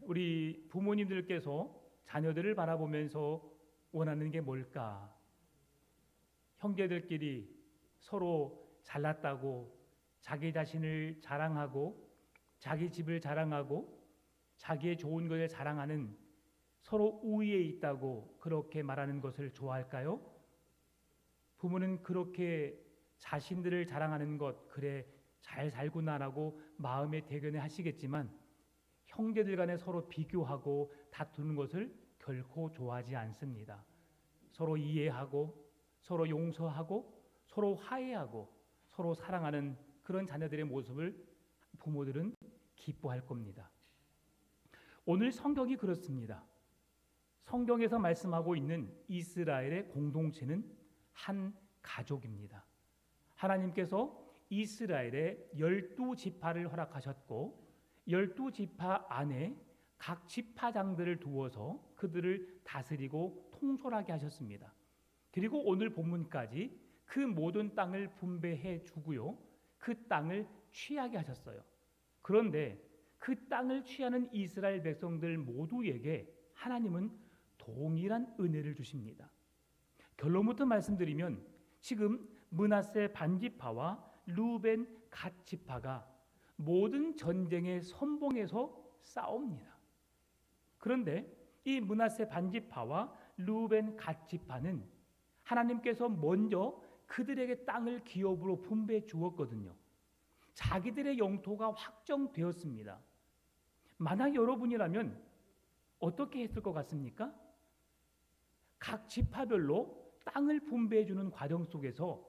우리 부모님들께서 자녀들을 바라보면서 원하는 게 뭘까? 형제들끼리 서로 잘났다고 자기 자신을 자랑하고 자기 집을 자랑하고 자기의 좋은 것을 자랑하는, 서로 우위에 있다고 그렇게 말하는 것을 좋아할까요? 부모는 그렇게 자신들을 자랑하는 것, 그래 잘 살구나라고 마음에 대견해 하시겠지만 형제들 간에 서로 비교하고 다투는 것을 결코 좋아하지 않습니다. 서로 이해하고 서로 용서하고 서로 화해하고 서로 사랑하는 그런 자녀들의 모습을 부모들은 기뻐할 겁니다. 오늘 성경이 그렇습니다. 성경에서 말씀하고 있는 이스라엘의 공동체는 한 가족입니다. 하나님께서 이스라엘에 12지파를 허락하셨고 12지파 안에 각 지파장들을 두어서 그들을 다스리고 통솔하게 하셨습니다. 그리고 오늘 본문까지 그 모든 땅을 분배해 주고요, 그 땅을 취하게 하셨어요. 그런데 그 땅을 취하는 이스라엘 백성들 모두에게 하나님은 동일한 은혜를 주십니다. 결론부터 말씀드리면 지금 므낫세 반지파와 루벤 갓 지파가 모든 전쟁의 선봉에서 싸웁니다. 그런데 이 므낫세 반지파와 루벤 갓 지파는 하나님께서 먼저 그들에게 땅을 기업으로 분배해 주었거든요. 자기들의 영토가 확정되었습니다. 만약 여러분이라면 어떻게 했을 것 같습니까? 각 지파별로 땅을 분배해 주는 과정 속에서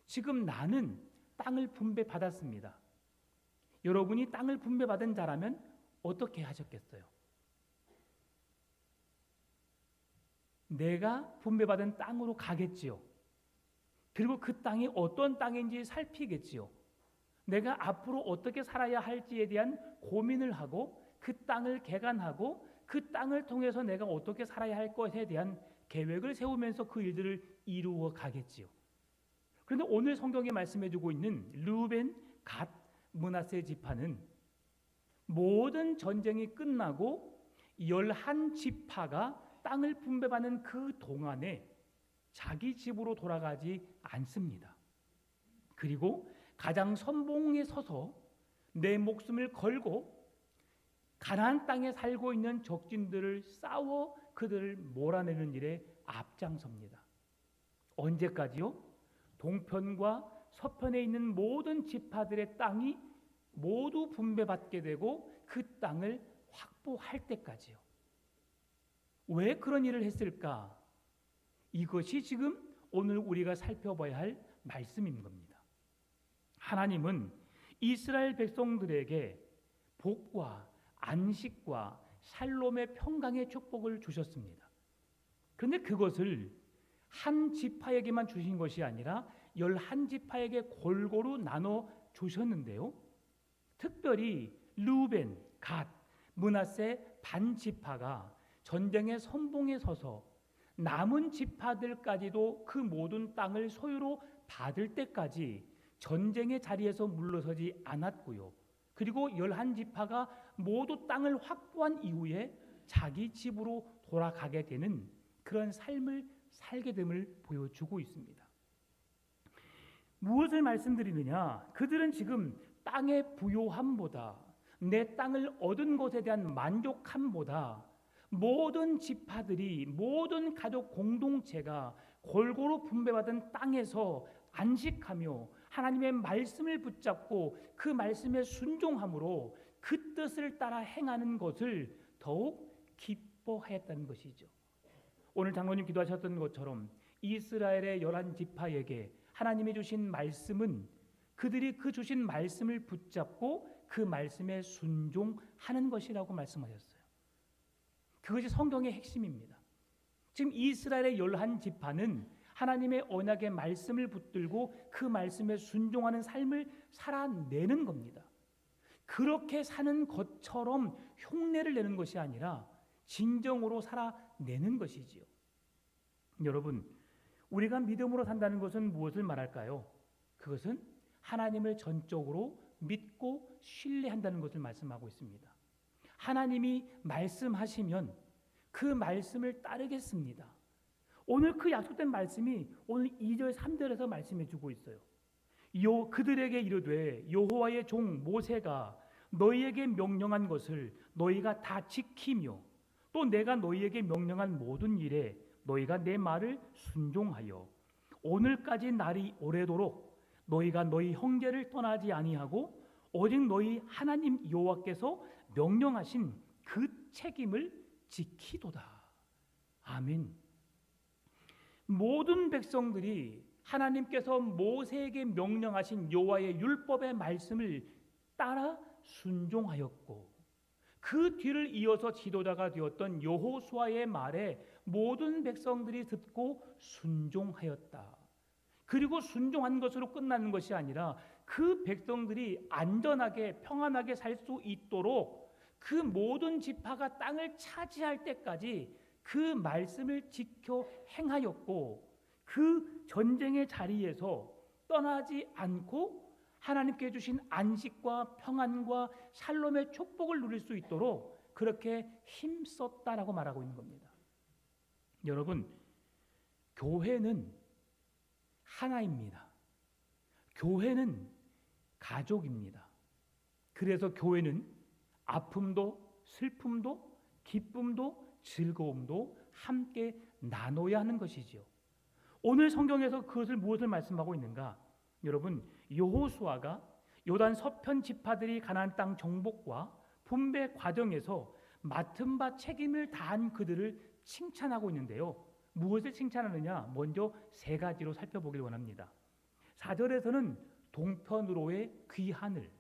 지금 나는 땅을 분배받았습니다. 여러분이 땅을 분배받은 자라면 어떻게 하셨겠어요? 내가 분배받은 땅으로 가겠지요. 그리고 그 땅이 어떤 땅인지 살피겠지요. 내가 앞으로 어떻게 살아야 할지에 대한 고민을 하고 그 땅을 개간하고 그 땅을 통해서 내가 어떻게 살아야 할 것에 대한 계획을 세우면서 그 일들을 이루어 가겠지요. 그런데 오늘 성경에 말씀해주고 있는 르우벤, 갓, 므낫세 지파는 모든 전쟁이 끝나고 11지파가 땅을 분배받는 그 동안에 자기 집으로 돌아가지 않습니다. 그리고 가장 선봉에 서서 내 목숨을 걸고 가나안 땅에 살고 있는 적진들을 싸워 그들을 몰아내는 일에 앞장섭니다. 언제까지요? 동편과 서편에 있는 모든 지파들의 땅이 모두 분배받게 되고 그 땅을 확보할 때까지요. 왜 그런 일을 했을까? 이것이 지금 오늘 우리가 살펴봐야 할 말씀인 겁니다. 하나님은 이스라엘 백성들에게 복과 안식과 샬롬의 평강의 축복을 주셨습니다. 그런데 그것을 한 지파에게만 주신 것이 아니라 11지파에게 골고루 나눠 주셨는데요. 특별히 르우벤, 갓, 므낫세 반지파가 전쟁의 선봉에 서서 남은 지파들까지도 그 모든 땅을 소유로 받을 때까지 전쟁의 자리에서 물러서지 않았고요. 그리고 11지파가 모두 땅을 확보한 이후에 자기 집으로 돌아가게 되는 그런 삶을 살게 됨을 보여주고 있습니다. 무엇을 말씀드리느냐? 그들은 지금 땅의 부요함보다, 내 땅을 얻은 것에 대한 만족함보다 모든 지파들이, 모든 가족 공동체가 골고루 분배받은 땅에서 안식하며 하나님의 말씀을 붙잡고 그 말씀에 순종함으로 그 뜻을 따라 행하는 것을 더욱 기뻐했다는 것이죠. 오늘 장로님 기도하셨던 것처럼 이스라엘의 11지파에게 하나님이 주신 말씀은 그들이 그 주신 말씀을 붙잡고 그 말씀에 순종하는 것이라고 말씀하셨어요. 그것이 성경의 핵심입니다. 지금 이스라엘의 11지파는 하나님의 언약의 말씀을 붙들고 그 말씀에 순종하는 삶을 살아내는 겁니다. 그렇게 사는 것처럼 흉내를 내는 것이 아니라 진정으로 살아내는 것이지요. 여러분, 우리가 믿음으로 산다는 것은 무엇을 말할까요? 그것은 하나님을 전적으로 믿고 신뢰한다는 것을 말씀하고 있습니다. 하나님이 말씀하시면 그 말씀을 따르겠습니다. 오늘 그 약속된 말씀이 오늘 2절 3절에서 말씀해 주고 있어요. 그들에게 이르되 여호와의 종 모세가 너희에게 명령한 것을 너희가 다 지키며 또 내가 너희에게 명령한 모든 일에 너희가 내 말을 순종하여 오늘까지 날이 오래도록 너희가 너희 형제를 떠나지 아니하고 오직 너희 하나님 여호와께서 명령하신 그 책임을 지키도다. 아멘. 모든 백성들이 하나님께서 모세에게 명령하신 여호와의 율법의 말씀을 따라 순종하였고 그 뒤를 이어서 지도자가 되었던 여호수아의 말에 모든 백성들이 듣고 순종하였다. 그리고 순종한 것으로 끝나는 것이 아니라 그 백성들이 안전하게 평안하게 살 수 있도록 그 모든 지파가 땅을 차지할 때까지 그 말씀을 지켜 행하였고 그 전쟁의 자리에서 떠나지 않고 하나님께 주신 안식과 평안과 샬롬의 축복을 누릴 수 있도록 그렇게 힘썼다라고 말하고 있는 겁니다. 여러분, 교회는 하나입니다. 교회는 가족입니다. 그래서 교회는 아픔도 슬픔도 기쁨도 즐거움도 함께 나눠야 하는 것이지요. 오늘 성경에서 그것을 무엇을 말씀하고 있는가? 여러분, 여호수아가 요단 서편 지파들이 가나안 땅 정복과 분배 과정에서 맡은 바 책임을 다한 그들을 칭찬하고 있는데요. 무엇을 칭찬하느냐? 먼저 세 가지로 살펴보길 원합니다. 4절에서는 동편으로의 귀하늘,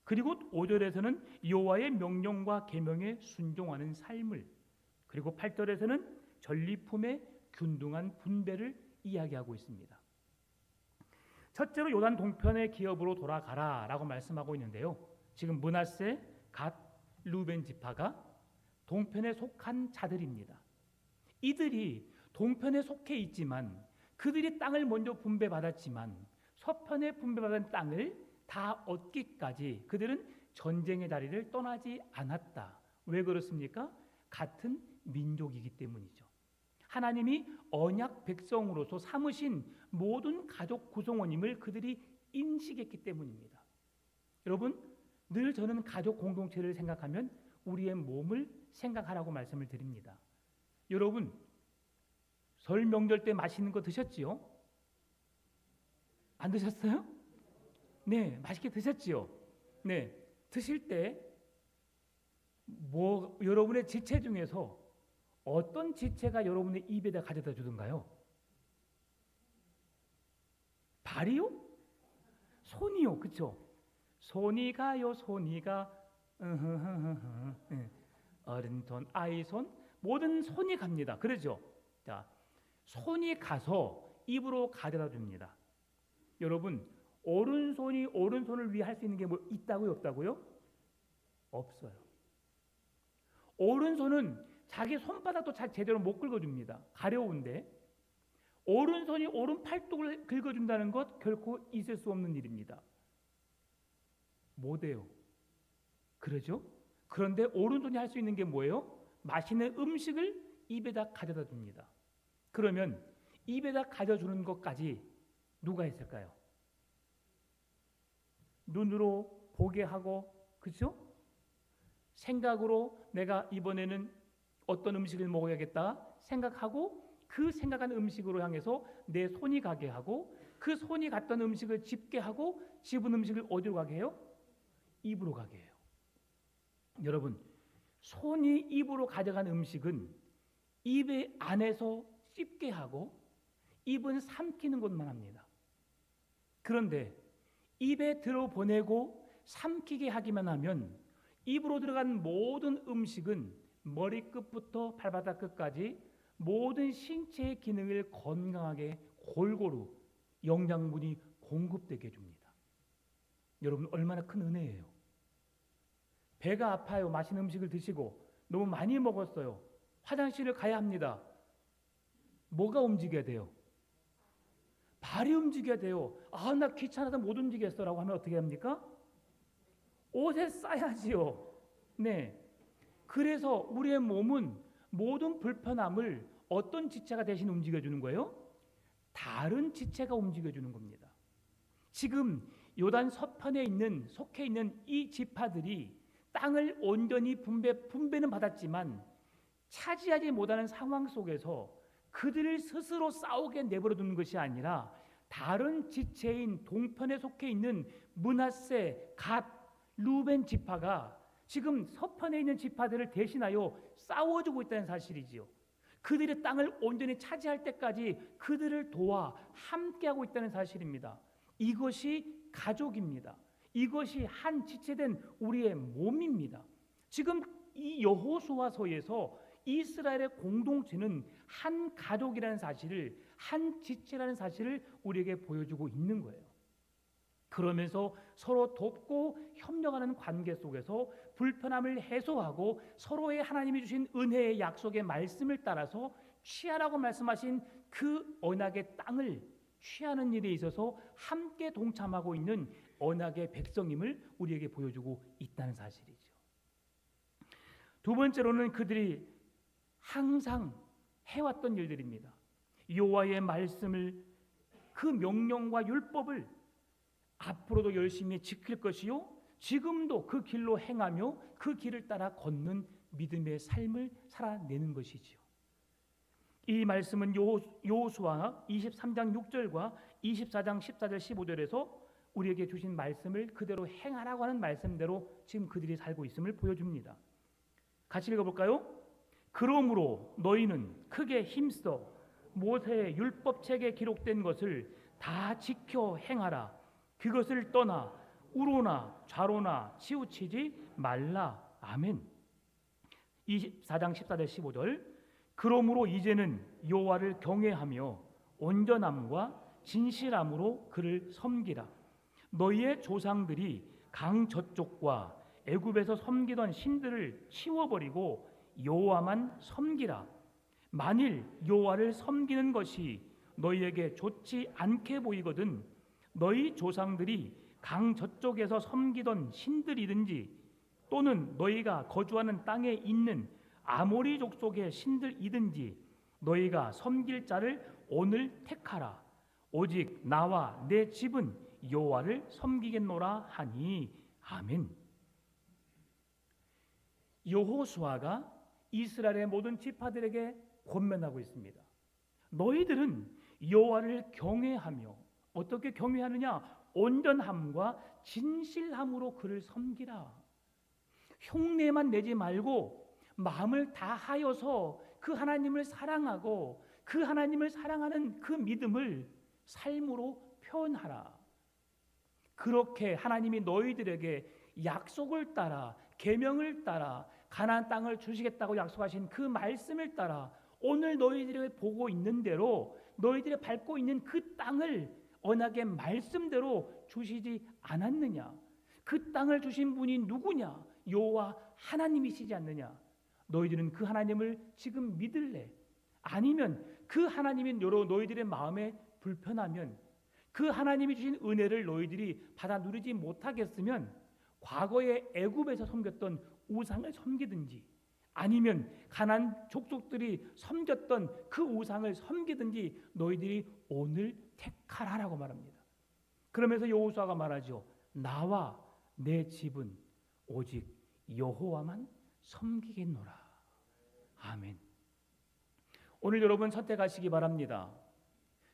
그리고 5절에서는 여호와의 명령과 계명에 순종하는 삶을, 그리고 8절에서는 전리품의 균등한 분배를 이야기하고 있습니다. 첫째로 요단 동편의 기업으로 돌아가라라고 말씀하고 있는데요. 지금 므낫세, 갓, 루벤 지파가 동편에 속한 자들입니다. 이들이 동편에 속해 있지만 그들이 땅을 먼저 분배받았지만 서편에 분배받은 땅을 다 얻기까지 그들은 전쟁의 자리를 떠나지 않았다. 왜 그렇습니까? 같은 민족이기 때문이죠. 하나님이 언약 백성으로서 삼으신 모든 가족 구성원임을 그들이 인식했기 때문입니다. 여러분, 늘 저는 가족 공동체를 생각하면 우리의 몸을 생각하라고 말씀을 드립니다. 여러분, 설 명절 때 맛있는 거 드셨지요? 안 드셨어요? 네, 맛있게 드셨지요? 네, 드실 때 여러분의 지체 중에서 어떤 지체가 여러분의 입에다 가져다 주던가요? 발이요? 손이요, 그렇죠? 손이 가요, 손이 가. 어른 손, 아이 손, 모든 손이 갑니다. 그러죠? 자, 손이 가서 입으로 가져다 줍니다. 여러분, 오른손이 오른손을 위해 할 수 있는 게 뭐 있다고요, 없다고요? 없어요. 오른손은 자기 손바닥도 제대로 못 긁어줍니다. 가려운데 오른손이 오른 팔뚝을 긁어준다는 것 결코 있을 수 없는 일입니다. 못해요. 그러죠? 그런데 오른손이 할 수 있는 게 뭐예요? 맛있는 음식을 입에다 가져다 줍니다. 그러면 입에다 가져주는 것까지 누가 했을까요? 눈으로 보게 하고, 그렇죠? 생각으로 내가 이번에는 어떤 음식을 먹어야겠다 생각하고 그 생각한 음식으로 향해서 내 손이 가게 하고 그 손이 갔던 음식을 집게 하고 집은 음식을 어디로 가게 해요? 입으로 가게 해요. 여러분, 손이 입으로 가져간 음식은 입의 안에서 씹게 하고 입은 삼키는 것만 합니다. 그런데 입에 들어보내고 삼키게 하기만 하면 입으로 들어간 모든 음식은 머리끝부터 발바닥 끝까지 모든 신체의 기능을 건강하게 골고루 영양분이 공급되게 해줍니다. 여러분, 얼마나 큰 은혜예요. 배가 아파요. 맛있는 음식을 드시고 너무 많이 먹었어요. 화장실을 가야 합니다. 뭐가 움직여야 돼요? 발이 움직여야 돼요. 아, 나 귀찮아서 못 움직였어 라고 하면 어떻게 합니까? 옷에 싸야지요. 네, 그래서 우리의 몸은 모든 불편함을 어떤 지체가 대신 움직여주는 거예요? 다른 지체가 움직여주는 겁니다. 지금 요단 서편에 속해 있는 이 지파들이 땅을 온전히 분배는 받았지만 차지하지 못하는 상황 속에서 그들을 스스로 싸우게 내버려 두는 것이 아니라 다른 지체인 동편에 속해 있는 므낫세, 갓, 루벤 지파가 지금 서편에 있는 지파들을 대신하여 싸워주고 있다는 사실이지요. 그들의 땅을 온전히 차지할 때까지 그들을 도와 함께하고 있다는 사실입니다. 이것이 가족입니다. 이것이 한 지체된 우리의 몸입니다. 지금 이 여호수아서에서 이스라엘의 공동체는 한 가족이라는 사실을, 한 지체라는 사실을 우리에게 보여주고 있는 거예요. 그러면서 서로 돕고 협력하는 관계 속에서 불편함을 해소하고 서로의 하나님이 주신 은혜의 약속의 말씀을 따라서 취하라고 말씀하신 그 언약의 땅을 취하는 일에 있어서 함께 동참하고 있는 언약의 백성임을 우리에게 보여주고 있다는 사실이죠. 두 번째로는 그들이 항상 해왔던 일들입니다. 여호와의 말씀을, 그 명령과 율법을 앞으로도 열심히 지킬 것이요, 지금도 그 길로 행하며 그 길을 따라 걷는 믿음의 삶을 살아내는 것이지요. 이 말씀은 여호수아 23장 6절과 24장 14절 15절에서 우리에게 주신 말씀을 그대로 행하라고 하는 말씀대로 지금 그들이 살고 있음을 보여줍니다. 같이 읽어볼까요? 그러므로 너희는 크게 힘써 모세의 율법책에 기록된 것을 다 지켜 행하라. 그것을 떠나 우로나 좌로나 치우치지 말라. 아멘. 24장 14절 15절. 그러므로 이제는 여호와를 경외하며 온전함과 진실함으로 그를 섬기라. 너희의 조상들이 강 저쪽과 애굽에서 섬기던 신들을 치워버리고 여호와만 섬기라. 만일 여호와를 섬기는 것이 너희에게 좋지 않게 보이거든 너희 조상들이 강 저쪽에서 섬기던 신들이든지 또는 너희가 거주하는 땅에 있는 아모리 족속의 신들이든지 너희가 섬길 자를 오늘 택하라. 오직 나와 내 집은 여호와를 섬기겠노라 하니. 아멘. 여호수아가 이스라엘의 모든 지파들에게 권면하고 있습니다. 너희들은 여호와를 경외하며, 어떻게 경외하느냐? 온전함과 진실함으로 그를 섬기라. 흉내만 내지 말고 마음을 다하여서 그 하나님을 사랑하고 그 하나님을 사랑하는 그 믿음을 삶으로 표현하라. 그렇게 하나님이 너희들에게 약속을 따라, 계명을 따라 가나안 땅을 주시겠다고 약속하신 그 말씀을 따라 오늘 너희들이 보고 있는 대로 너희들이 밟고 있는 그 땅을 언약의 말씀대로 주시지 않았느냐? 그 땅을 주신 분이 누구냐? 여호와 하나님이시지 않느냐? 너희들은 그 하나님을 지금 믿을래? 아니면 그 하나님이 너희들의 마음에 불편하면, 그 하나님이 주신 은혜를 너희들이 받아 누리지 못하겠으면 과거에 애굽에서 섬겼던 우상을 섬기든지, 아니면 가나안 족속들이 섬겼던 그 우상을 섬기든지 너희들이 오늘 택하라라고 말합니다. 그러면서 여호수아가 말하죠. 나와 내 집은 오직 여호와만 섬기겠노라. 아멘. 오늘 여러분 선택하시기 바랍니다.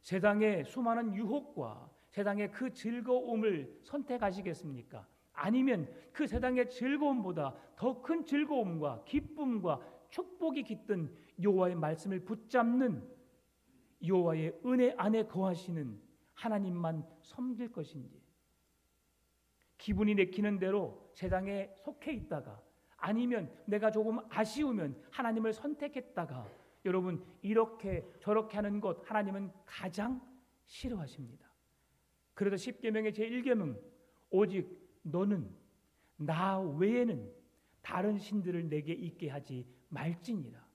세상의 수많은 유혹과 세상의 그 즐거움을 선택하시겠습니까? 아니면 그 세상의 즐거움보다 더 큰 즐거움과 기쁨과 축복이 깃든 여호와의 말씀을 붙잡는, 여호와의 은혜 안에 거하시는 하나님만 섬길 것인지, 기분이 내키는 대로 세상에 속해 있다가, 아니면 내가 조금 아쉬우면 하나님을 선택했다가, 여러분 이렇게 저렇게 하는 것 하나님은 가장 싫어하십니다. 그래서 십계명의 제1계명, 오직 너는 나 외에는 다른 신들을 내게 있게 하지 말지니라.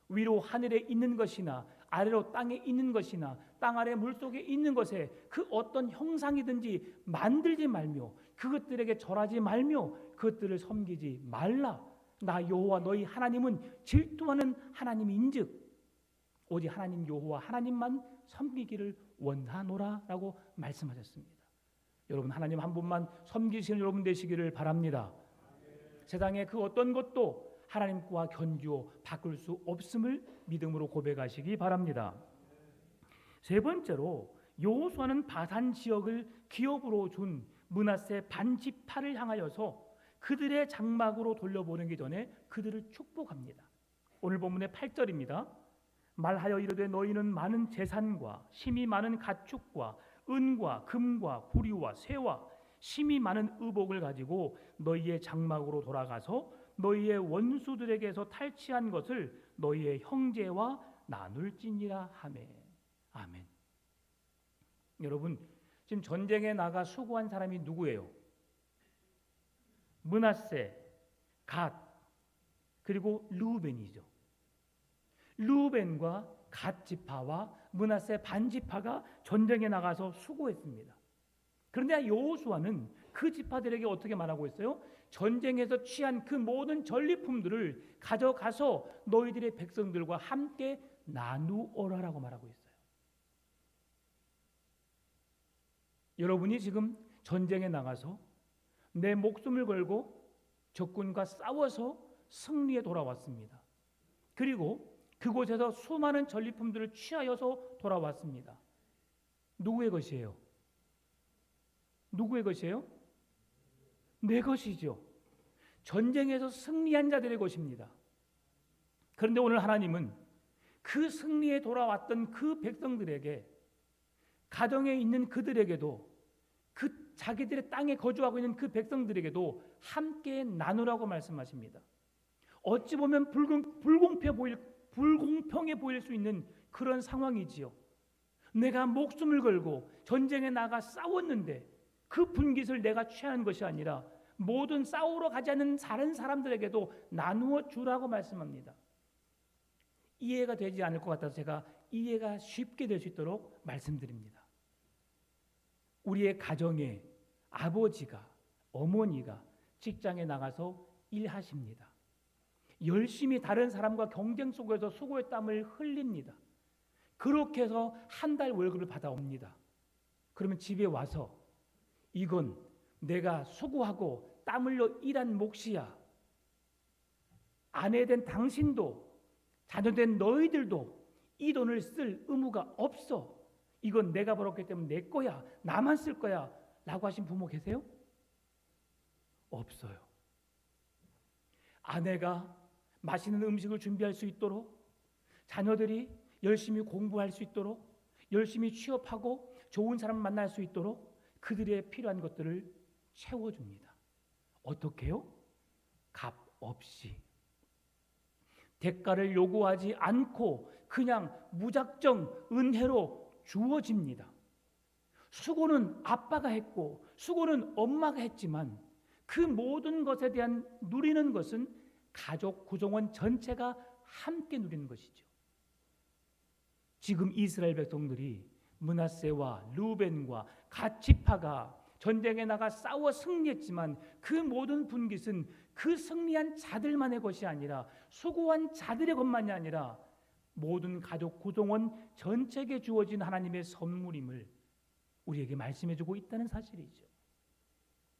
위로 하늘에 있는 것이나 아래로 땅에 있는 것이나 땅 아래 물속에 있는 것에 그 어떤 형상이든지 만들지 말며 그것들에게 절하지 말며 그것들을 섬기지 말라. 나 여호와 너희 하나님은 질투하는 하나님인즉 오직 하나님 여호와 하나님만 섬기기를 원하노라라고 말씀하셨습니다. 여러분 하나님 한 분만 섬기시는 여러분 되시기를 바랍니다. 세상에 그 어떤 것도 하나님과 견주어 바꿀 수 없음을 믿음으로 고백하시기 바랍니다. 세 번째로 여호수아는 바산 지역을 기업으로 준 므낫세 반지파를 향하여서 그들의 장막으로 돌려보내기 전에 그들을 축복합니다. 오늘 본문의 8절입니다. 말하여 이르되 너희는 많은 재산과 심이 많은 가축과 은과 금과 구리와 쇠와 심이 많은 의복을 가지고 너희의 장막으로 돌아가서 너희의 원수들에게서 탈취한 것을 너희의 형제와 나눌지니라 하매. 아멘. 여러분 지금 전쟁에 나가 수고한 사람이 누구예요? 므낫세, 갓, 그리고 르우벤이죠. 르우벤과 갓 지파와 므낫세 반 지파가 전쟁에 나가서 수고했습니다. 그런데 여호수아는 그 지파들에게 어떻게 말하고 있어요? 전쟁에서 취한 그 모든 전리품들을 가져가서 너희들의 백성들과 함께 나누어라라고 말하고 있어요. 여러분이 지금 전쟁에 나가서 내 목숨을 걸고 적군과 싸워서 승리에 돌아왔습니다. 그리고 그곳에서 수많은 전리품들을 취하여서 돌아왔습니다. 누구의 것이에요? 누구의 것이에요? 내 것이죠. 전쟁에서 승리한 자들의 것입니다. 그런데 오늘 하나님은 그 승리에 돌아왔던 그 백성들에게, 가정에 있는 그들에게도, 그 자기들의 땅에 거주하고 있는 그 백성들에게도 함께 나누라고 말씀하십니다. 어찌 보면 불공평해 보일 수 있는 그런 상황이지요. 내가 목숨을 걸고 전쟁에 나가 싸웠는데 그 분깃을 내가 취하는 것이 아니라 모든 싸우러 가지 않는 다른 사람들에게도 나누어 주라고 말씀합니다. 이해가 되지 않을 것 같아서 제가 이해가 쉽게 될 수 있도록 말씀드립니다. 우리의 가정에 아버지가, 어머니가 직장에 나가서 일하십니다. 열심히 다른 사람과 경쟁 속에서 수고의 땀을 흘립니다. 그렇게 해서 한 달 월급을 받아옵니다. 그러면 집에 와서 이건 내가 수고하고 땀 흘려 일한 몫이야. 아내 된 당신도 자녀 된 너희들도 이 돈을 쓸 의무가 없어. 이건 내가 벌었기 때문에 내 거야. 나만 쓸 거야. 라고 하신 부모 계세요? 없어요. 아내가 맛있는 음식을 준비할 수 있도록, 자녀들이 열심히 공부할 수 있도록, 열심히 취업하고 좋은 사람을 만날 수 있도록 그들의 필요한 것들을 채워줍니다. 어떻게요? 값 없이. 대가를 요구하지 않고 그냥 무작정 은혜로 주어집니다. 수고는 아빠가 했고 수고는 엄마가 했지만 그 모든 것에 대한 누리는 것은 가족 구성원 전체가 함께 누리는 것이죠. 지금 이스라엘 백성들이 므낫세와 르우벤과 갓 지파가 전쟁에 나가 싸워 승리했지만 그 모든 분깃은 그 승리한 자들만의 것이 아니라 수고한 자들의 것만이 아니라 모든 가족 구성원 전체에게 주어진 하나님의 선물임을 우리에게 말씀해주고 있다는 사실이죠.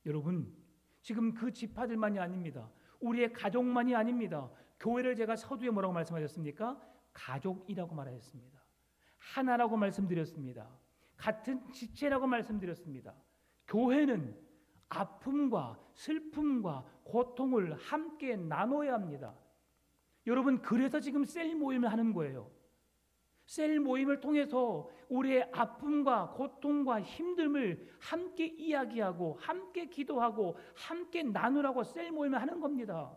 여러분, 지금 그 지파들만이 아닙니다. 우리의 가족만이 아닙니다. 교회를 제가 서두에 뭐라고 말씀하셨습니까? 가족이라고 말하셨습니다. 하나라고 말씀드렸습니다. 같은 지체라고 말씀드렸습니다. 교회는 아픔과 슬픔과 고통을 함께 나눠야 합니다. 여러분, 그래서 지금 셀 모임을 하는 거예요. 셀 모임을 통해서 우리의 아픔과 고통과 힘듦을 함께 이야기하고 함께 기도하고 함께 나누라고 셀 모임을 하는 겁니다.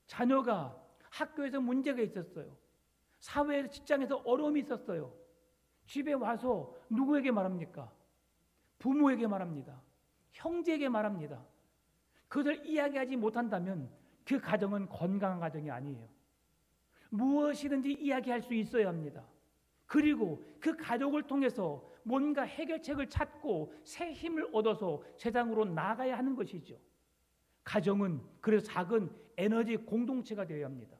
자녀가 학교에서 문제가 있었어요. 사회에서, 직장에서 어려움이 있었어요. 집에 와서 누구에게 말합니까? 부모에게 말합니다. 형제에게 말합니다. 그것을 이야기하지 못한다면 그 가정은 건강한 가정이 아니에요. 무엇이든지 이야기할 수 있어야 합니다. 그리고 그 가족을 통해서 뭔가 해결책을 찾고 새 힘을 얻어서 세상으로 나가야 하는 것이죠. 가정은 그래서 작은 에너지 공동체가 되어야 합니다.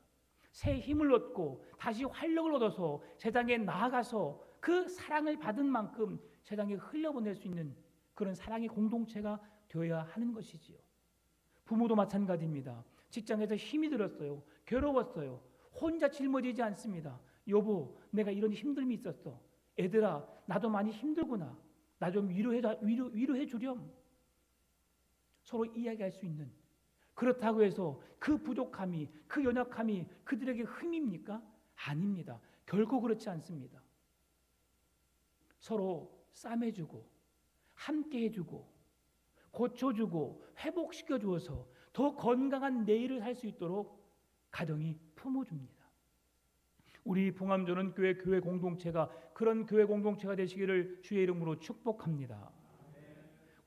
새 힘을 얻고 다시 활력을 얻어서 세상에 나아가서 그 사랑을 받은 만큼 세상에 흘려보낼 수 있는 그런 사랑의 공동체가 되어야 하는 것이지요. 부모도 마찬가지입니다. 직장에서 힘이 들었어요. 괴로웠어요. 혼자 짊어지지 않습니다. 여보, 내가 이런 힘듦이 있었어. 애들아, 나도 많이 힘들구나. 나 좀 위로해 주렴. 서로 이야기할 수 있는, 그렇다고 해서 그 부족함이, 그 연약함이 그들에게 흠입니까? 아닙니다. 결코 그렇지 않습니다. 서로 싸매주고 함께 해주고 고쳐주고 회복시켜 주어서 더 건강한 내일을 살 수 있도록 가정이 품어줍니다. 우리 봉암조는 교회 공동체가 그런 교회 공동체가 되시기를 주의 이름으로 축복합니다.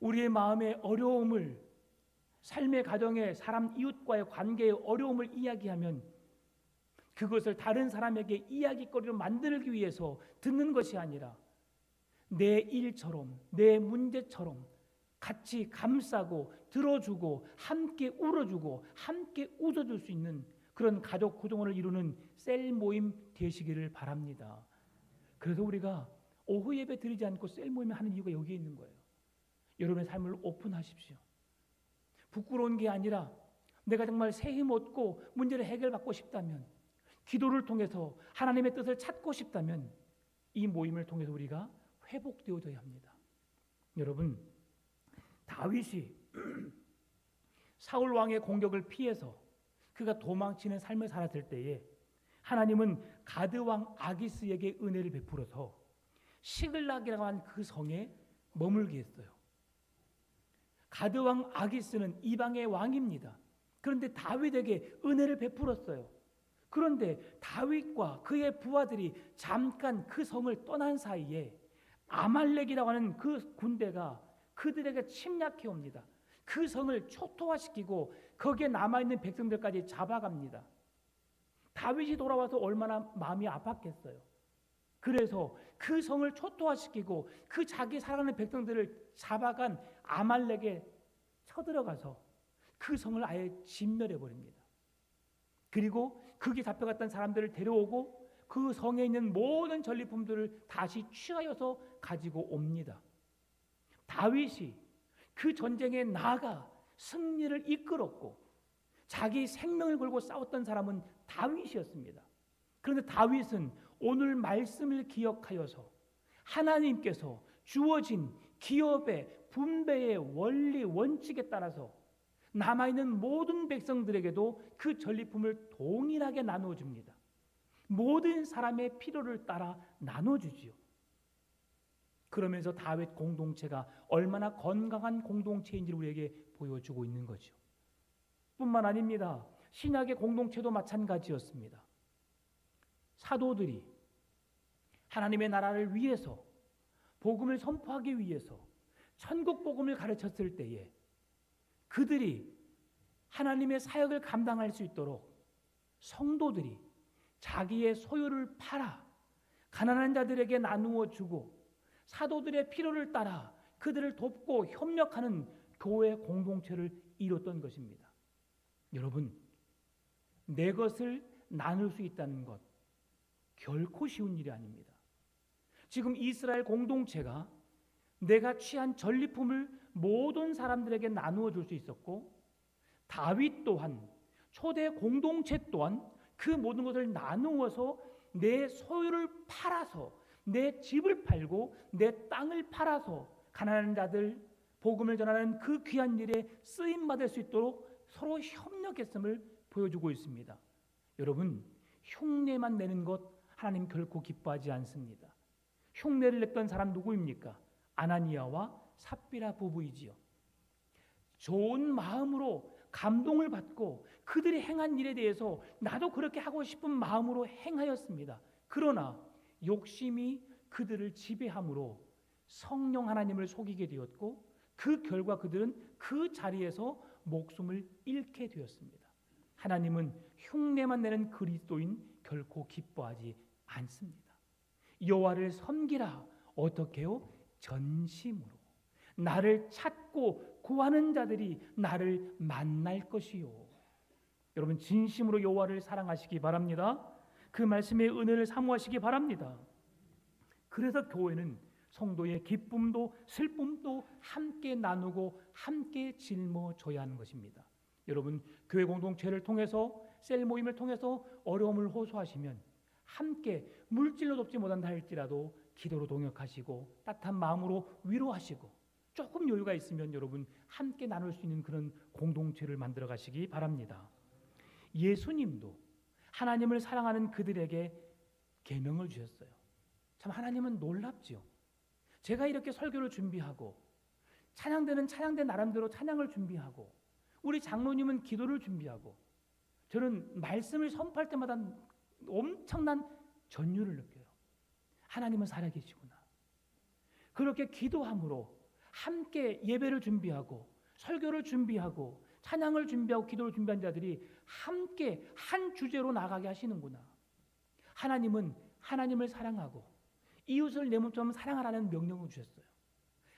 우리의 마음의 어려움을, 삶의 가정의 사람 이웃과의 관계의 어려움을 이야기하면 그것을 다른 사람에게 이야기거리로 만들기 위해서 듣는 것이 아니라 내 일처럼, 내 문제처럼 같이 감싸고 들어주고 함께 울어주고 함께 웃어줄 수 있는 그런 가족 구성원을 이루는 셀 모임 되시기를 바랍니다. 그래서 우리가 오후 예배 드리지 않고 셀 모임을 하는 이유가 여기에 있는 거예요. 여러분의 삶을 오픈하십시오. 부끄러운 게 아니라 내가 정말 새 힘 얻고 문제를 해결받고 싶다면, 기도를 통해서 하나님의 뜻을 찾고 싶다면 이 모임을 통해서 우리가 회복되어져야 합니다. 여러분, 다윗이 사울 왕의 공격을 피해서 그가 도망치는 삶을 살았을 때에 하나님은 가드 왕 아기스에게 은혜를 베풀어서 시글락이라고 하는 그 성에 머물게 했어요. 가드 왕 아기스는 이방의 왕입니다. 그런데 다윗에게 은혜를 베풀었어요. 그런데 다윗과 그의 부하들이 잠깐 그 성을 떠난 사이에 아말렉이라고 하는 그 군대가 그들에게 침략해 옵니다. 그 성을 초토화시키고 거기에 남아있는 백성들까지 잡아갑니다. 다윗이 돌아와서 얼마나 마음이 아팠겠어요. 그래서 그 성을 초토화시키고 그 자기 사랑하는 백성들을 잡아간 아말렉에 쳐들어가서 그 성을 아예 진멸해버립니다. 그리고 거기 잡혀갔던 사람들을 데려오고 그 성에 있는 모든 전리품들을 다시 취하여서 가지고 옵니다. 다윗이 그 전쟁에 나아가 승리를 이끌었고 자기 생명을 걸고 싸웠던 사람은 다윗이었습니다. 그런데 다윗은 오늘 말씀을 기억하여서 하나님께서 주어진 기업의 분배의 원리 원칙에 따라서 남아있는 모든 백성들에게도 그 전리품을 동일하게 나눠줍니다. 모든 사람의 필요를 따라 나눠주지요. 그러면서 다윗 공동체가 얼마나 건강한 공동체인지를 우리에게 보여주고 있는 거죠. 뿐만 아닙니다. 신약의 공동체도 마찬가지였습니다. 사도들이 하나님의 나라를 위해서 복음을 선포하기 위해서 천국 복음을 가르쳤을 때에 그들이 하나님의 사역을 감당할 수 있도록 성도들이 자기의 소유를 팔아 가난한 자들에게 나누어 주고 사도들의 필요를 따라 그들을 돕고 협력하는 교회 공동체를 이뤘던 것입니다. 여러분, 내 것을 나눌 수 있다는 것 결코 쉬운 일이 아닙니다. 지금 이스라엘 공동체가 내가 취한 전리품을 모든 사람들에게 나누어 줄 수 있었고 다윗 또한 초대 공동체 또한 그 모든 것을 나누어서 내 소유를 팔아서 내 집을 팔고 내 땅을 팔아서 가난한 자들 복음을 전하는 그 귀한 일에 쓰임 받을 수 있도록 서로 협력했음을 보여주고 있습니다. 여러분, 흉내만 내는 것 하나님 결코 기뻐하지 않습니다. 흉내를 냈던 사람 누구입니까? 아나니아와 삽비라 부부이지요. 좋은 마음으로 감동을 받고 그들이 행한 일에 대해서 나도 그렇게 하고 싶은 마음으로 행하였습니다. 그러나 욕심이 그들을 지배함으로 성령 하나님을 속이게 되었고 그 결과 그들은 그 자리에서 목숨을 잃게 되었습니다. 하나님은 흉내만 내는 그리스도인 결코 기뻐하지 않습니다. 여호와를 섬기라. 어떻게요? 전심으로. 나를 찾고 구하는 자들이 나를 만날 것이요. 여러분 진심으로 여호와를 사랑하시기 바랍니다. 그 말씀의 은혜를 사모하시기 바랍니다. 그래서 교회는 성도의 기쁨도 슬픔도 함께 나누고 함께 짊어져야 하는 것입니다. 여러분 교회 공동체를 통해서 셀 모임을 통해서 어려움을 호소하시면 함께 물질로 돕지 못한다 할지라도 기도로 동역하시고 따뜻한 마음으로 위로하시고 조금 여유가 있으면 여러분 함께 나눌 수 있는 그런 공동체를 만들어 가시기 바랍니다. 예수님도 하나님을 사랑하는 그들에게 계명을 주셨어요. 참 하나님은 놀랍지요. 제가 이렇게 설교를 준비하고 찬양대 나름대로 찬양을 준비하고 우리 장로님은 기도를 준비하고 저는 말씀을 선포할 때마다 엄청난 전율을 느껴요. 하나님은 살아계시구나. 그렇게 기도함으로 함께 예배를 준비하고 설교를 준비하고 찬양을 준비하고 기도를 준비한 자들이 함께 한 주제로 나가게 하시는구나. 하나님은 하나님을 사랑하고 이웃을 내 몸처럼 사랑하라는 명령을 주셨어요.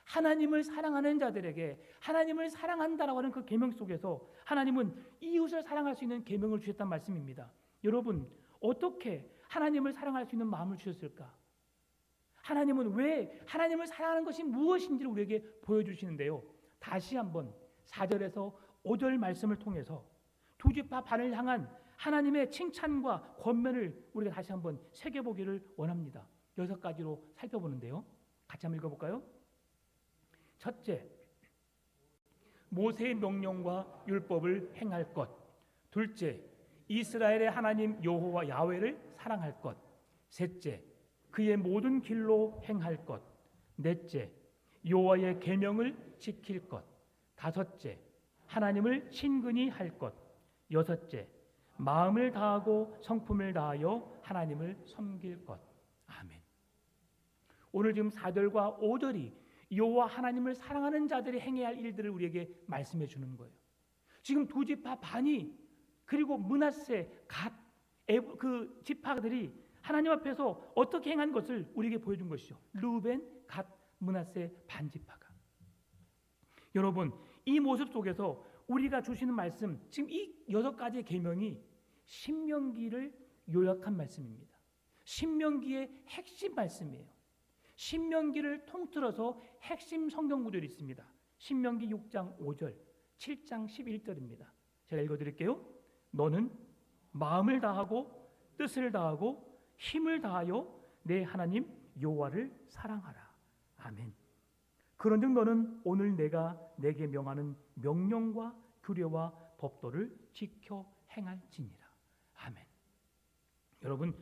하나님을 사랑하는 자들에게 하나님을 사랑한다라고 하는 그 계명 속에서 하나님은 이웃을 사랑할 수 있는 계명을 주셨단 말씀입니다. 여러분 어떻게 하나님을 사랑할 수 있는 마음을 주셨을까? 하나님은 왜 하나님을 사랑하는 것이 무엇인지를 우리에게 보여주시는데요. 다시 한번 4절에서 5절 말씀을 통해서 두 지파 반을 향한 하나님의 칭찬과 권면을 우리가 다시 한번 새겨보기를 원합니다. 6가지로 살펴보는데요. 같이 한번 읽어볼까요? 첫째, 모세의 명령과 율법을 행할 것. 둘째, 이스라엘의 하나님 여호와 야훼를 사랑할 것. 셋째, 그의 모든 길로 행할 것. 넷째, 여호와의 계명을 지킬 것. 다섯째, 하나님을 친근히 할 것. 여섯째, 마음을 다하고 성품을 다하여 하나님을 섬길 것. 아멘. 오늘 지금 4절과 5절이 여호와 하나님을 사랑하는 자들이 행해야 할 일들을 우리에게 말씀해 주는 거예요. 지금 두 지파 반이 그리고 므낫세 갓 그 지파들이 하나님 앞에서 어떻게 행한 것을 우리에게 보여준 것이죠. 르우벤, 갓, 므낫세 반 지파가. 여러분 이 모습 속에서 우리가 주시는 말씀, 지금 이 6가지의 계명이 신명기를 요약한 말씀입니다. 신명기의 핵심 말씀이에요. 신명기를 통틀어서 핵심 성경 구절이 있습니다. 신명기 6장 5절, 7장 11절입니다. 제가 읽어드릴게요. 너는 마음을 다하고 뜻을 다하고 힘을 다하여 내 하나님 여호와를 사랑하라. 아멘. 그런즉 너는 오늘 내가 내게 명하는 명령과 규례와 법도를 지켜 행할지니라. 아멘. 여러분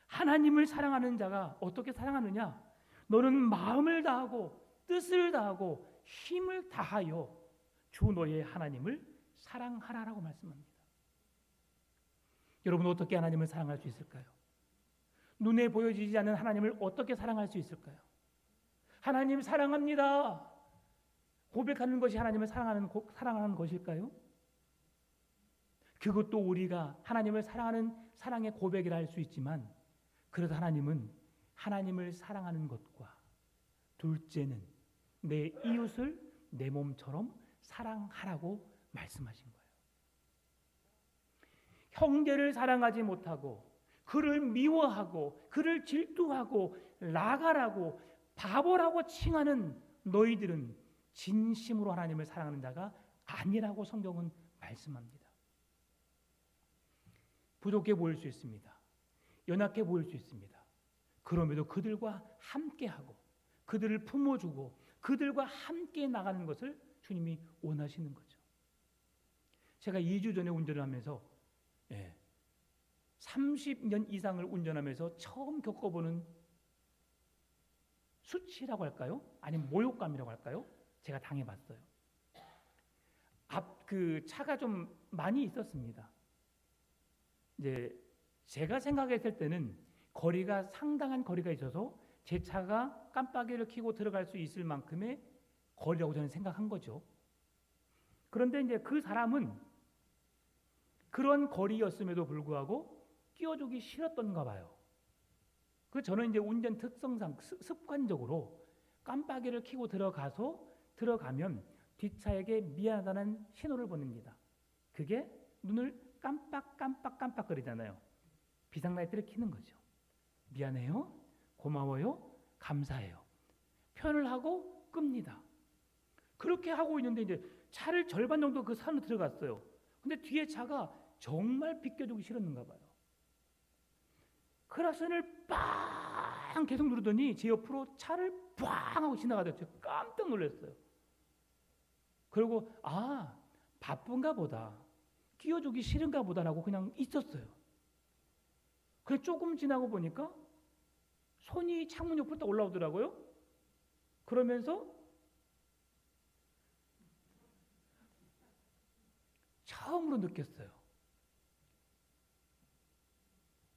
하나님을 사랑하는 자가 어떻게 사랑하느냐? 너는 마음을 다하고 뜻을 다하고 힘을 다하여 주 너의 하나님을 사랑하라라고 말씀합니다. 여러분 어떻게 하나님을 사랑할 수 있을까요? 눈에 보여지지 않는 하나님을 어떻게 사랑할 수 있을까요? 하나님 사랑합니다. 고백하는 것이 하나님을 사랑하는 것일까요? 그것도 우리가 하나님을 사랑하는 사랑의 고백이라 할 수 있지만 그래도 하나님은 하나님을 사랑하는 것과 둘째는 내 이웃을 내 몸처럼 사랑하라고 말씀하신 거예요. 형제를 사랑하지 못하고 그를 미워하고 그를 질투하고 나가라고 바보라고 칭하는 너희들은 진심으로 하나님을 사랑하는 자가 아니라고 성경은 말씀합니다. 부족해 보일 수 있습니다. 연약해 보일 수 있습니다. 그럼에도 그들과 함께하고 그들을 품어주고 그들과 함께 나가는 것을 주님이 원하시는 거죠. 제가 2주 전에 운전을 하면서 30년 이상을 운전하면서 처음 겪어보는 수치라고 할까요? 아니면 모욕감이라고 할까요? 제가 당해봤어요. 그 차가 좀 많이 있었습니다. 이제 제가 생각했을 때는 거리가 상당한 거리가 있어서 제 차가 깜빡이를 켜고 들어갈 수 있을 만큼의 거리라고 저는 생각한 거죠. 그런데 이제 그 사람은 그런 거리였음에도 불구하고 끼워주기 싫었던가 봐요. 그 저는 이제 운전 특성상 습관적으로 깜빡이를 켜고 들어가면 뒷차에게 미안하다는 신호를 보냅니다. 그게 눈을 깜빡거리잖아요. 비상라이트를 켜는 거죠. 미안해요, 고마워요, 감사해요. 표현을 하고 끕니다. 그렇게 하고 있는데 이제 차를 절반 정도 그 산으로 들어갔어요. 근데 뒤에 차가 정말 비껴주기 싫었는가 봐요. 클락선을 빵 계속 누르더니 제 옆으로 차를 빵 하고 지나가더라고요. 깜짝 놀랐어요. 그리고 바쁜가 보다, 끼워주기 싫은가 보다라고 그냥 있었어요. 그래서 조금 지나고 보니까 손이 창문 옆으로 딱 올라오더라고요. 그러면서 처음으로 느꼈어요.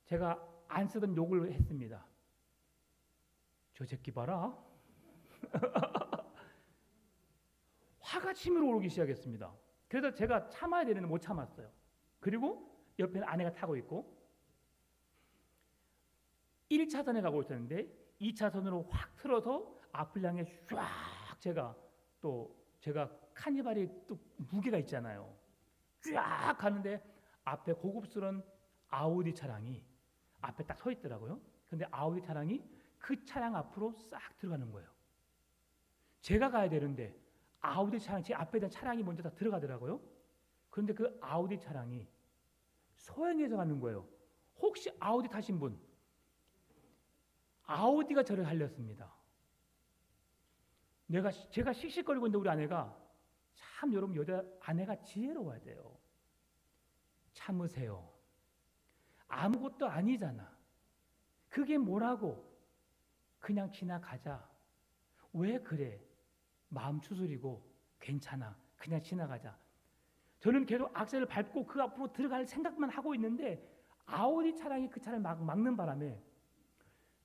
제가 안 쓰던 욕을 했습니다. 저 새끼 봐라. 화가 치밀어 오르기 시작했습니다. 그래서 제가 참아야 되는데 못 참았어요. 그리고 옆에는 아내가 타고 있고 1차선에 가고 있었는데 2차선으로 확 틀어서 앞을 향해 쫙 제가 카니발이 또 무게가 있잖아요. 쫙 가는데 앞에 고급스러운 아우디 차량이 앞에 딱 서 있더라고요. 근데 아우디 차량이 그 차량 앞으로 싹 들어가는 거예요. 제가 가야 되는데 아우디 차량, 제 앞에 있는 차량이 먼저 다 들어가더라고요. 그런데 그 아우디 차량이 소행해서 가는 거예요. 혹시 아우디 타신 분? 아우디가 저를 살렸습니다. 제가 씩씩거리고 있는데 우리 아내가, 참 여러분 여자 아내가 지혜로워야 돼요. 참으세요. 아무것도 아니잖아. 그게 뭐라고? 그냥 지나가자. 왜 그래? 마음 추스리고 괜찮아. 그냥 지나가자. 저는 계속 악셀을 밟고 그 앞으로 들어갈 생각만 하고 있는데 아우디 차량이 그 차를 막 막는 바람에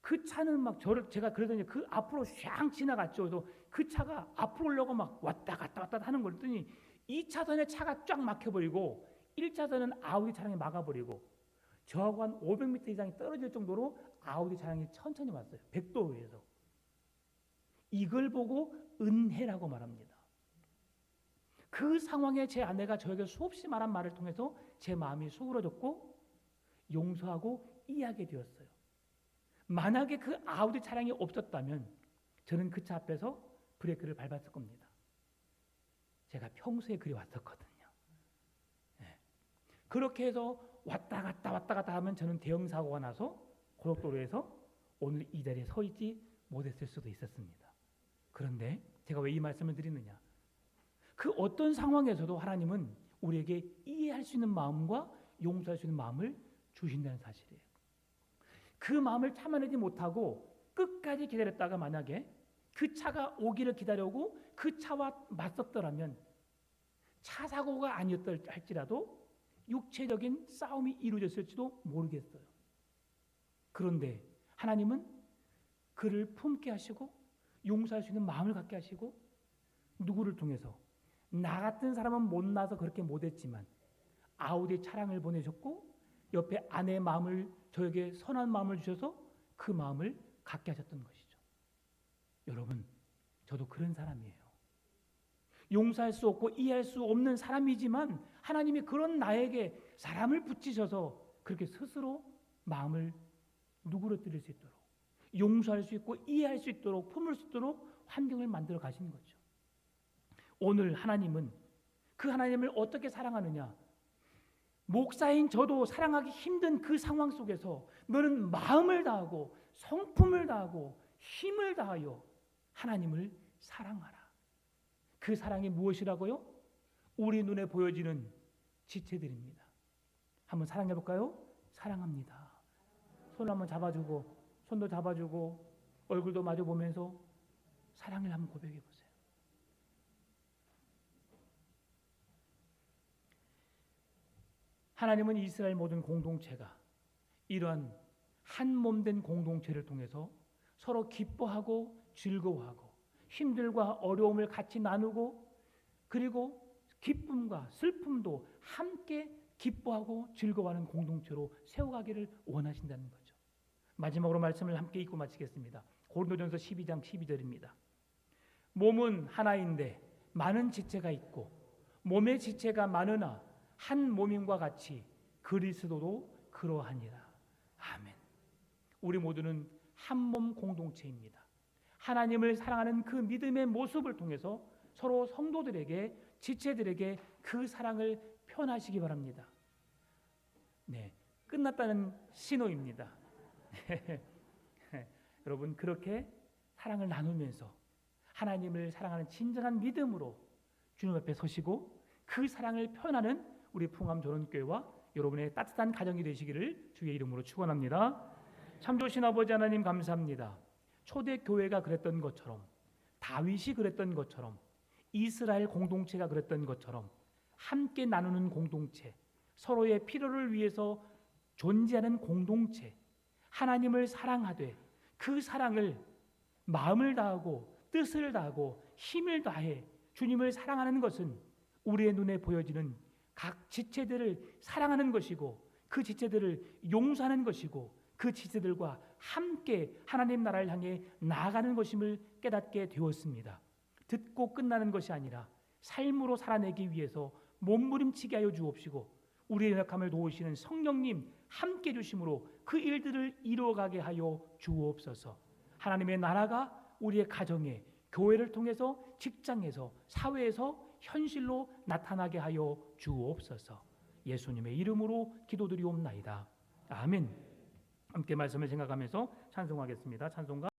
그 차는 막 제가 그러더니 그 앞으로 샹 지나갔죠. 그래서 그 차가 앞으로 오려고 막 왔다 갔다 하는 걸 했더니 2차선에 차가 쫙 막혀버리고 1차선은 아우디 차량이 막아버리고 저하고 한 500m 이상이 떨어질 정도로 아우디 차량이 천천히 왔어요. 백도로에서. 이걸 보고 은혜라고 말합니다. 그 상황에 제 아내가 저에게 수없이 말한 말을 통해서 제 마음이 수그러졌고 용서하고 이해하게 되었어요. 만약에 그 아우디 차량이 없었다면 저는 그 차 앞에서 브레이크를 밟았을 겁니다. 제가 평소에 그리 왔었거든요. 네. 그렇게 해서 왔다 갔다 하면 저는 대형 사고가 나서 고속도로에서 오늘 이 자리에 서 있지 못했을 수도 있었습니다. 그런데 제가 왜 이 말씀을 드리느냐? 그 어떤 상황에서도 하나님은 우리에게 이해할 수 있는 마음과 용서할 수 있는 마음을 주신다는 사실이에요. 그 마음을 참아내지 못하고 끝까지 기다렸다가 만약에 그 차가 오기를 기다려고 그 차와 맞섰더라면 차 사고가 아니었다 할지라도 육체적인 싸움이 이루어졌을지도 모르겠어요. 그런데 하나님은 그를 품게 하시고 용서할 수 있는 마음을 갖게 하시고 누구를 통해서 나 같은 사람은 못나서 그렇게 못했지만 아우디 차량을 보내셨고 옆에 아내의 마음을 저에게 선한 마음을 주셔서 그 마음을 갖게 하셨던 것이죠. 여러분, 저도 그런 사람이에요. 용서할 수 없고 이해할 수 없는 사람이지만 하나님이 그런 나에게 사람을 붙이셔서 그렇게 스스로 마음을 누그러뜨릴 수 있도록 용서할 수 있고 이해할 수 있도록 품을 수 있도록 환경을 만들어 가시는 거죠. 오늘 하나님은 그 하나님을 어떻게 사랑하느냐? 목사인 저도 사랑하기 힘든 그 상황 속에서 너는 마음을 다하고 성품을 다하고 힘을 다하여 하나님을 사랑하라. 그 사랑이 무엇이라고요? 우리 눈에 보여지는 지체들입니다. 한번 사랑해 볼까요? 사랑합니다. 손을 한번 잡아주고 손도 잡아주고 얼굴도 마주 보면서 사랑을 한번 고백해 보세요. 하나님은 이스라엘 모든 공동체가 이러한 한 몸된 공동체를 통해서 서로 기뻐하고 즐거워하고 힘들과 어려움을 같이 나누고 그리고 기쁨과 슬픔도 함께 기뻐하고 즐거워하는 공동체로 세워가기를 원하신다는 거죠. 마지막으로 말씀을 함께 읽고 마치겠습니다. 고린도전서 12장 12절입니다. 몸은 하나인데 많은 지체가 있고 몸의 지체가 많으나 한 몸임과 같이 그리스도도 그러하니라. 아멘. 우리 모두는 한 몸 공동체입니다. 하나님을 사랑하는 그 믿음의 모습을 통해서 서로 성도들에게, 지체들에게 그 사랑을 표현하시기 바랍니다. 네, 끝났다는 신호입니다. 여러분, 그렇게 사랑을 나누면서 하나님을 사랑하는 진정한 믿음으로 주님 앞에 서시고 그 사랑을 표현하는 우리 풍암조론교회와 여러분의 따뜻한 가정이 되시기를 주의 이름으로 축원합니다. 참 좋으신 아버지 하나님, 감사합니다. 초대교회가 그랬던 것처럼, 다윗이 그랬던 것처럼, 이스라엘 공동체가 그랬던 것처럼 함께 나누는 공동체, 서로의 필요를 위해서 존재하는 공동체, 하나님을 사랑하되 그 사랑을 마음을 다하고 뜻을 다하고 힘을 다해 주님을 사랑하는 것은 우리의 눈에 보여지는 각 지체들을 사랑하는 것이고, 그 지체들을 용서하는 것이고, 그 지체들과 함께 하나님 나라를 향해 나아가는 것임을 깨닫게 되었습니다. 듣고 끝나는 것이 아니라 삶으로 살아내기 위해서 몸부림치게 하여 주옵시고, 우리의 연약함을 도우시는 성령님 함께 주심으로 그 일들을 이루어가게 하여 주옵소서. 하나님의 나라가 우리의 가정에, 교회를 통해서, 직장에서, 사회에서 현실로 나타나게 하여 주옵소서. 예수님의 이름으로 기도드리옵나이다. 아멘. 함께 말씀을 생각하면서 찬송하겠습니다. 찬송가